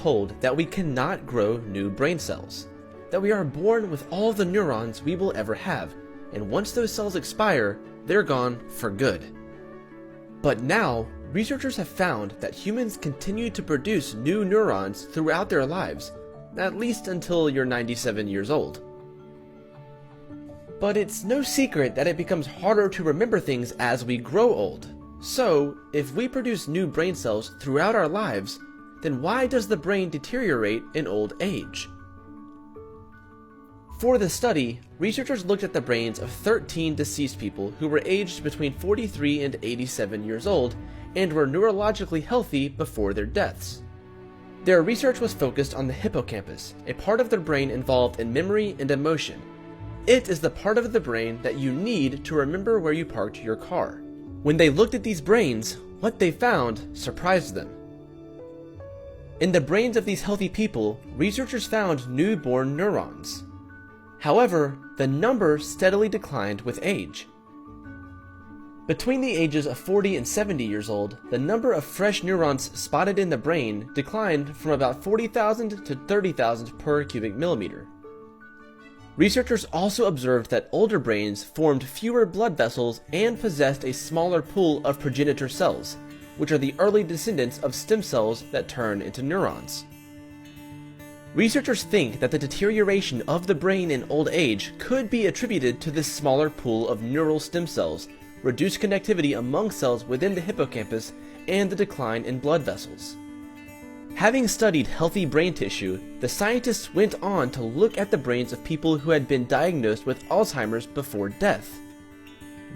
told that we cannot grow new brain cells, that we are born with all the neurons we will ever have, and once those cells expire, they're gone for good. But now, researchers have found that humans continue to produce new neurons throughout their lives, at least until you're 97 years old. But it's no secret that it becomes harder to remember things as we grow old. So, if we produce new brain cells throughout our lives, then why does the brain deteriorate in old age? For the study, researchers looked at the brains of 13 deceased people who were aged between 43 and 87 years old and were neurologically healthy before their deaths. Their research was focused on the hippocampus, a part of the brain involved in memory and emotion. It is the part of the brain that you need to remember where you parked your car. When they looked at these brains, what they found surprised them. In the brains of these healthy people, researchers found newborn neurons. However, the number steadily declined with age. Between the ages of 40 and 70 years old, the number of fresh neurons spotted in the brain declined from about 40,000 to 30,000 per cubic millimeter. Researchers also observed that older brains formed fewer blood vessels and possessed a smaller pool of progenitor cells, which are the early descendants of stem cells that turn into neurons. Researchers think that the deterioration of the brain in old age could be attributed to this smaller pool of neural stem cells, reduced connectivity among cells within the hippocampus, and the decline in blood vessels. Having studied healthy brain tissue, the scientists went on to look at the brains of people who had been diagnosed with Alzheimer's before death.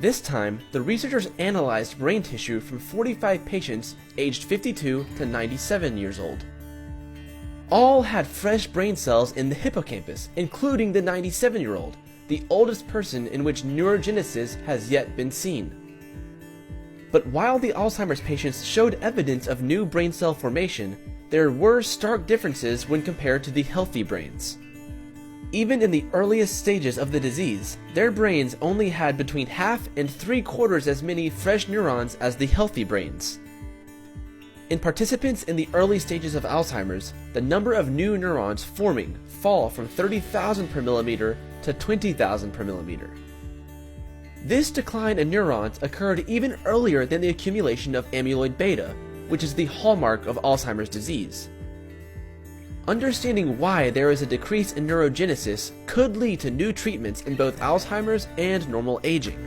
This time, the researchers analyzed brain tissue from 45 patients aged 52 to 97 years old. All had fresh brain cells in the hippocampus, including the 97-year-old, the oldest person in which neurogenesis has yet been seen. But while the Alzheimer's patients showed evidence of new brain cell formation, there were stark differences when compared to the healthy brains. Even in the earliest stages of the disease, their brains only had between half and 3/4 as many fresh neurons as the healthy brains. In participants in the early stages of Alzheimer's, the number of new neurons forming fall from 30,000 per millimeter to 20,000 per millimeter. This decline in neurons occurred even earlier than the accumulation of amyloid beta, which is the hallmark of Alzheimer's disease. Understanding why there is a decrease in neurogenesis could lead to new treatments in both Alzheimer's and normal aging.